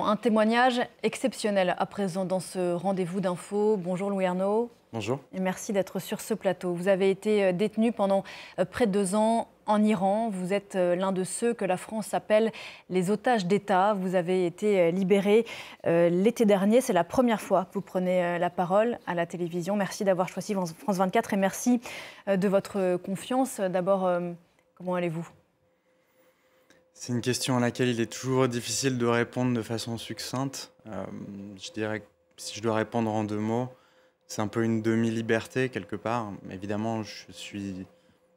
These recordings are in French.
Un témoignage exceptionnel à présent dans ce rendez-vous d'infos. Bonjour Louis Ernaud. Bonjour. Et merci d'être sur ce plateau. Vous avez été détenu pendant près de 2 ans en Iran. Vous êtes l'un de ceux que la France appelle les otages d'État. Vous avez été libéré l'été dernier. C'est la première fois que vous prenez la parole à la télévision. Merci d'avoir choisi France 24 et merci de votre confiance. D'abord, comment allez-vous ? C'est une question à laquelle il est toujours difficile de répondre de façon succincte. Je dirais que si je dois répondre en 2 mots, c'est un peu une demi-liberté quelque part. Évidemment, je suis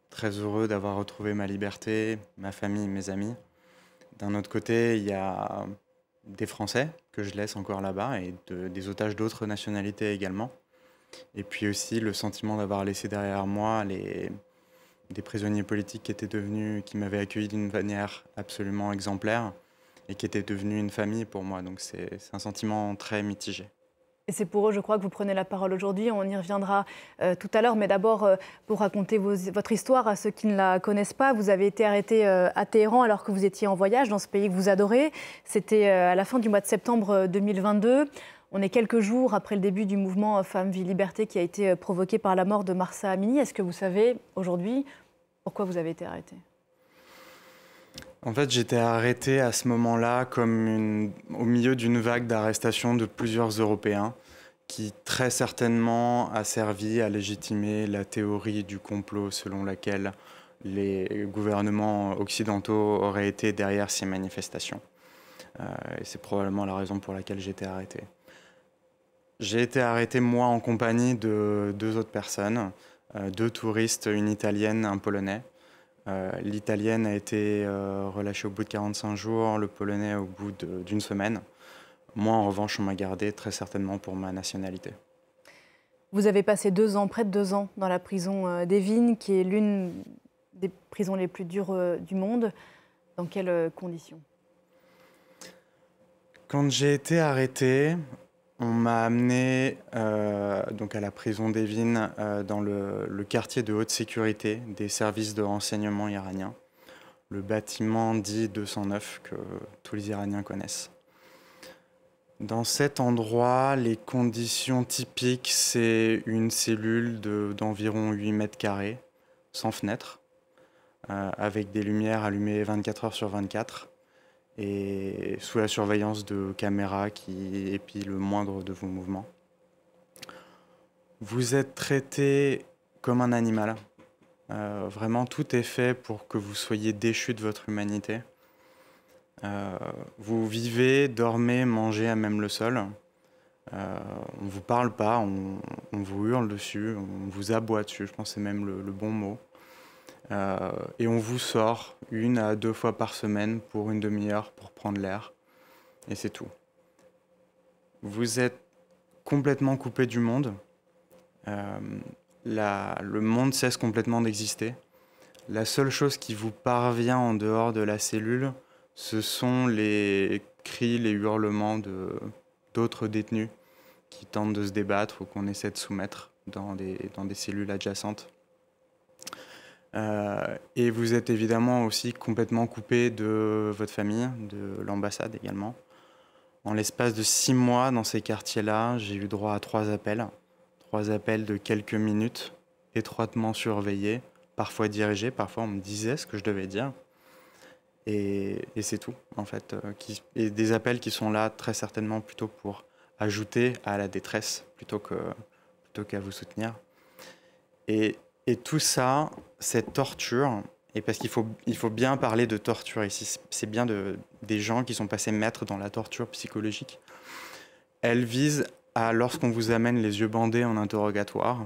très heureux d'avoir retrouvé ma liberté, ma famille, mes amis. D'un autre côté, il y a des Français que je laisse encore là-bas et des otages d'autres nationalités également. Et puis aussi le sentiment d'avoir laissé derrière moi des prisonniers politiques qui m'avaient accueilli d'une manière absolument exemplaire et qui étaient devenus une famille pour moi. Donc c'est un sentiment très mitigé. Et c'est pour eux, je crois, que vous prenez la parole aujourd'hui. On y reviendra tout à l'heure. Mais d'abord, pour raconter votre histoire à ceux qui ne la connaissent pas, vous avez été arrêté à Téhéran alors que vous étiez en voyage dans ce pays que vous adorez. C'était à la fin du mois de septembre 2022. On est quelques jours après le début du mouvement Femmes, Vie, Liberté qui a été provoqué par la mort de Mahsa Amini. Est-ce que vous savez aujourd'hui pourquoi vous avez été arrêté ? En fait, j'étais arrêté à ce moment-là au milieu d'une vague d'arrestations de plusieurs Européens qui très certainement a servi à légitimer la théorie du complot selon laquelle les gouvernements occidentaux auraient été derrière ces manifestations. Et c'est probablement la raison pour laquelle j'ai été arrêté. J'ai été arrêté, moi, en compagnie de 2 autres personnes, 2 touristes, une Italienne, un Polonais. L'Italienne a été relâchée au bout de 45 jours, le Polonais au bout d'une semaine. Moi, en revanche, on m'a gardé très certainement pour ma nationalité. Vous avez passé 2 ans, près de 2 ans, dans la prison d'Evin, qui est l'une des prisons les plus dures du monde. Dans quelles conditions ? Quand j'ai été arrêté, on m'a amené donc à la prison d'Evin dans le quartier de haute sécurité des services de renseignement iraniens, le bâtiment dit 209 que tous les Iraniens connaissent. Dans cet endroit, les conditions typiques, c'est une cellule d'environ 8 mètres carrés, sans fenêtre, avec des lumières allumées 24 heures sur 24. Et sous la surveillance de caméras qui épient le moindre de vos mouvements. Vous êtes traité comme un animal. Vraiment, tout est fait pour que vous soyez déchu de votre humanité. Vous vivez, dormez, mangez à même le sol. On ne vous parle pas, on vous hurle dessus, on vous aboie dessus, je pense que c'est même le bon mot. Et on vous sort 1 à 2 fois par semaine pour une demi-heure pour prendre l'air. Et c'est tout. Vous êtes complètement coupé du monde. Le monde cesse complètement d'exister. La seule chose qui vous parvient en dehors de la cellule, ce sont les cris, les hurlements d'autres détenus qui tentent de se débattre ou qu'on essaie de soumettre dans des cellules adjacentes. Et vous êtes évidemment aussi complètement coupé de votre famille, de l'ambassade également. En l'espace de 6 mois dans ces quartiers-là, j'ai eu droit à 3 appels. 3 appels de quelques minutes, étroitement surveillés, parfois dirigés, parfois on me disait ce que je devais dire. Et c'est tout, en fait. Et des appels qui sont là très certainement plutôt pour ajouter à la détresse plutôt qu'à vous soutenir. Et tout ça, cette torture, et parce qu'il faut bien parler de torture ici, c'est bien des gens qui sont passés maîtres dans la torture psychologique. Elle vise à, lorsqu'on vous amène les yeux bandés en interrogatoire,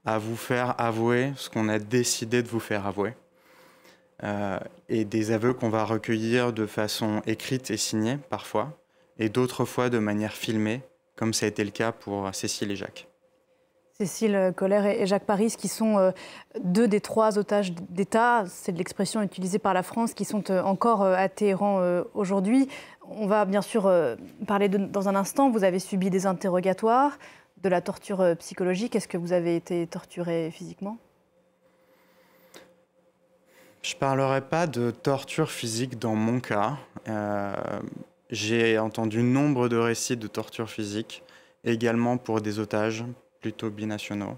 à vous faire avouer ce qu'on a décidé de vous faire avouer. Et des aveux qu'on va recueillir de façon écrite et signée parfois, et d'autres fois de manière filmée, comme ça a été le cas pour Cécile et Jacques. Cécile Coller et Jacques Paris, qui sont 2 des 3 otages d'État, c'est de l'expression utilisée par la France, qui sont encore à Téhéran aujourd'hui. On va bien sûr parler dans un instant. Vous avez subi des interrogatoires, de la torture psychologique. Est-ce que vous avez été torturé physiquement ? Je ne parlerai pas de torture physique dans mon cas. j'ai entendu nombre de récits de torture physique, également pour des otages plutôt binationaux.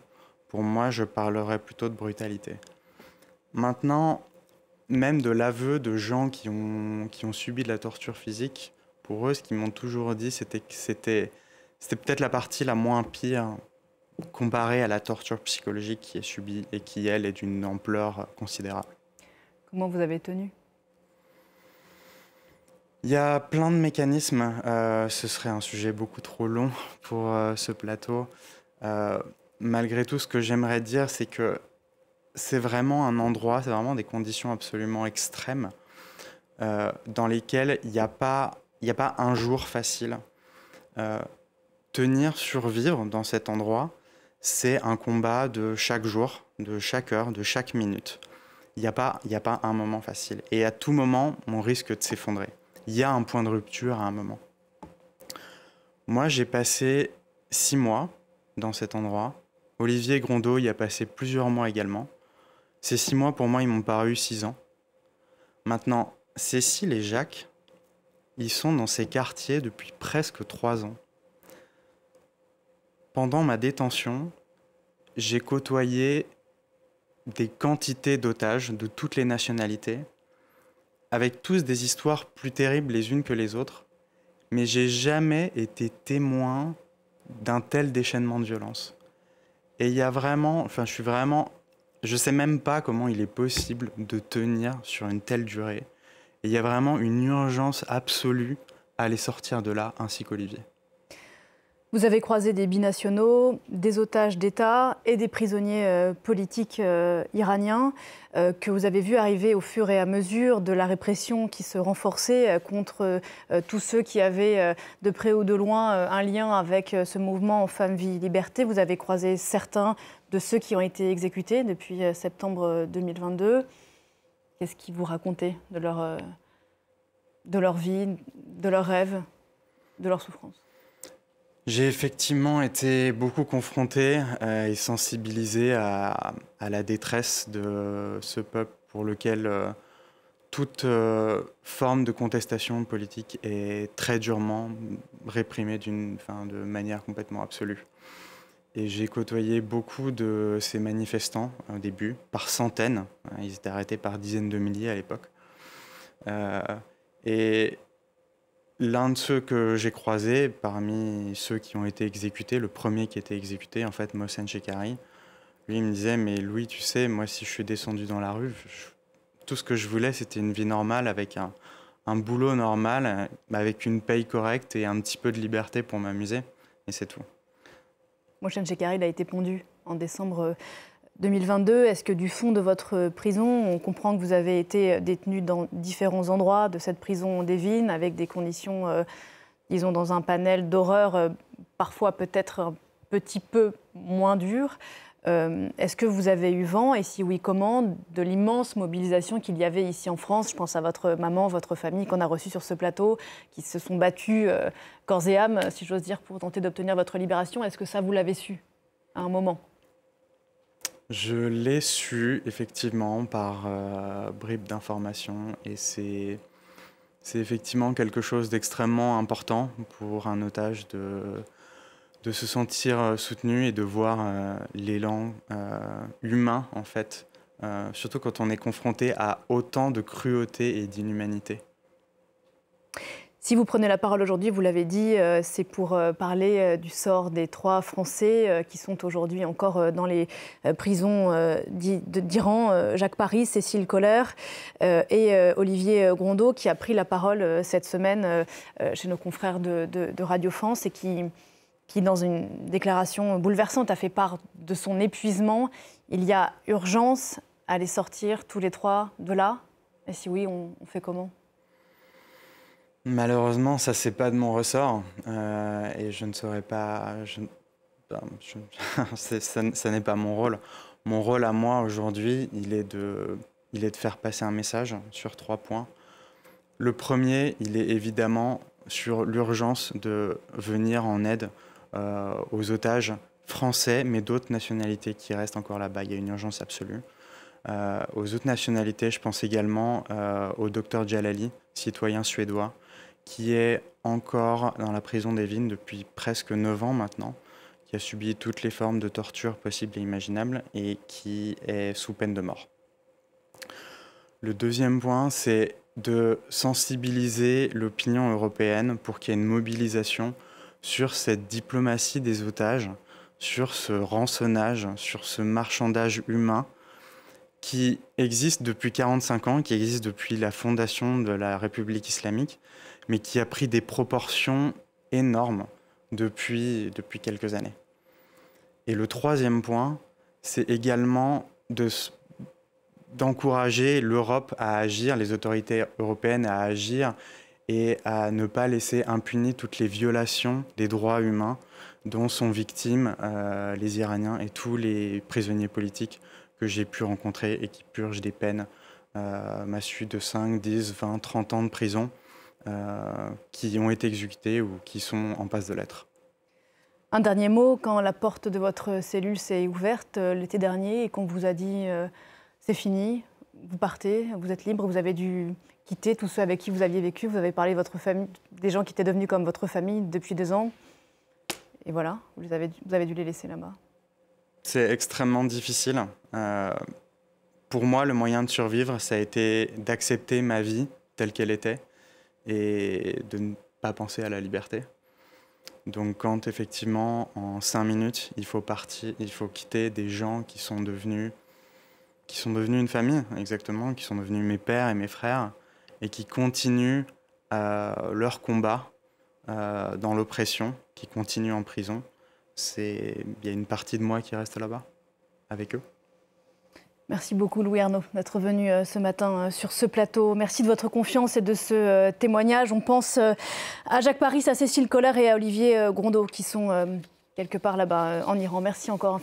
Pour moi, je parlerais plutôt de brutalité. Maintenant, même de l'aveu de gens qui ont subi de la torture physique, pour eux, ce qu'ils m'ont toujours dit, c'était que c'était peut-être la partie la moins pire comparée à la torture psychologique qui est subie et qui, elle, est d'une ampleur considérable. Comment vous avez tenu? Il y a plein de mécanismes. Ce serait un sujet beaucoup trop long pour ce plateau. Malgré tout, ce que j'aimerais dire, c'est que c'est vraiment un endroit, c'est vraiment des conditions absolument extrêmes dans lesquelles il n'y a pas un jour facile. Tenir, survivre dans cet endroit, c'est un combat de chaque jour, de chaque heure, de chaque minute. Il n'y a pas un moment facile. Et à tout moment, on risque de s'effondrer. Il y a un point de rupture à un moment. Moi, j'ai passé 6 mois dans cet endroit. Olivier Grondeau y a passé plusieurs mois également. Ces 6 mois, pour moi, ils m'ont paru 6 ans. Maintenant, Cécile et Jacques, ils sont dans ces quartiers depuis presque 3 ans. Pendant ma détention, j'ai côtoyé des quantités d'otages de toutes les nationalités, avec tous des histoires plus terribles les unes que les autres, mais j'ai jamais été témoin d'un tel déchaînement de violence. Et il y a vraiment, je sais même pas comment il est possible de tenir sur une telle durée. Et il y a vraiment une urgence absolue à les sortir de là, ainsi qu'Olivier. Vous avez croisé des binationaux, des otages d'État et des prisonniers politiques iraniens que vous avez vus arriver au fur et à mesure de la répression qui se renforçait contre tous ceux qui avaient de près ou de loin un lien avec ce mouvement Femmes, Vie, Liberté. Vous avez croisé certains de ceux qui ont été exécutés depuis septembre 2022. Qu'est-ce qu'ils vous racontaient de leur vie, de leurs rêves, de leurs souffrances? J'ai effectivement été beaucoup confronté et sensibilisé à la détresse de ce peuple pour lequel toute forme de contestation politique est très durement réprimée de manière complètement absolue. Et j'ai côtoyé beaucoup de ces manifestants au début, par centaines. Ils étaient arrêtés par dizaines de milliers à l'époque. Et l'un de ceux que j'ai croisés, parmi ceux qui ont été exécutés, le premier qui était exécuté, en fait, Mohsen Shekari, lui, il me disait « Mais Louis, tu sais, moi, si je suis descendu dans la rue, tout ce que je voulais, c'était une vie normale, avec un boulot normal, avec une paye correcte et un petit peu de liberté pour m'amuser. Et c'est tout. » Mohsen Shekari a été pendu en décembre 2022. Est-ce que du fond de votre prison, on comprend que vous avez été détenu dans différents endroits de cette prison d'Evin, avec des conditions, disons, dans un panel d'horreur, parfois peut-être un petit peu moins dures. Est-ce que vous avez eu vent, et si oui, comment, de l'immense mobilisation qu'il y avait ici en France? Je pense à votre maman, votre famille qu'on a reçue sur ce plateau, qui se sont battus corps et âme, si j'ose dire, pour tenter d'obtenir votre libération. Est-ce que ça, vous l'avez su à un moment? Je l'ai su, effectivement, par bribes d'informations, et c'est effectivement quelque chose d'extrêmement important pour un otage de se sentir soutenu et de voir l'élan humain, en fait, surtout quand on est confronté à autant de cruauté et d'inhumanité. Si vous prenez la parole aujourd'hui, vous l'avez dit, c'est pour parler du sort des 3 Français qui sont aujourd'hui encore dans les prisons d'Iran, Jacques Paris, Cécile Kohler et Olivier Grondeau, qui a pris la parole cette semaine chez nos confrères de Radio France et qui, dans une déclaration bouleversante, a fait part de son épuisement. Il y a urgence à les sortir tous les 3 de là. Et si oui, on fait comment ? Malheureusement, ça, c'est pas de mon ressort et je ne saurais pas. Ça n'est pas mon rôle. Mon rôle à moi aujourd'hui, il est de faire passer un message sur 3 points. Le premier, il est évidemment sur l'urgence de venir en aide aux otages français, mais d'autres nationalités qui restent encore là-bas. Il y a une urgence absolue. Aux autres nationalités, je pense également au docteur Djalali, citoyen suédois, qui est encore dans la prison d'Evin depuis presque 9 ans maintenant, qui a subi toutes les formes de torture possibles et imaginables et qui est sous peine de mort. Le deuxième point, c'est de sensibiliser l'opinion européenne pour qu'il y ait une mobilisation sur cette diplomatie des otages, sur ce rançonnage, sur ce marchandage humain qui existe depuis 45 ans, qui existe depuis la fondation de la République islamique, mais qui a pris des proportions énormes depuis quelques années. Et le troisième point, c'est également d'encourager l'Europe à agir, les autorités européennes à agir et à ne pas laisser impunies toutes les violations des droits humains dont sont victimes les Iraniens et tous les prisonniers politiques que j'ai pu rencontrer et qui purgent des peines massues de 5, 10, 20, 30 ans de prison qui ont été exécutés ou qui sont en passe de l'être. Un dernier mot, quand la porte de votre cellule s'est ouverte l'été dernier et qu'on vous a dit c'est fini, vous partez, vous êtes libre, vous avez dû quitter tous ceux avec qui vous aviez vécu, vous avez parlé de votre famille, des gens qui étaient devenus comme votre famille depuis 2 ans, et voilà, vous avez dû les laisser là-bas. C'est extrêmement difficile. Pour moi, le moyen de survivre, ça a été d'accepter ma vie telle qu'elle était et de ne pas penser à la liberté. Donc quand effectivement, en 5 minutes, il faut partir, il faut quitter des gens qui sont devenus une famille, exactement, qui sont devenus mes pères et mes frères, et qui continuent leur combat dans l'oppression, qui continuent en prison. Il y a une partie de moi qui reste là-bas, avec eux. Merci beaucoup Louis Ernaud d'être venu ce matin sur ce plateau. Merci de votre confiance et de ce témoignage. On pense à Jacques Paris, à Cécile Kohler et à Olivier Grondeau qui sont quelque part là-bas en Iran. Merci encore.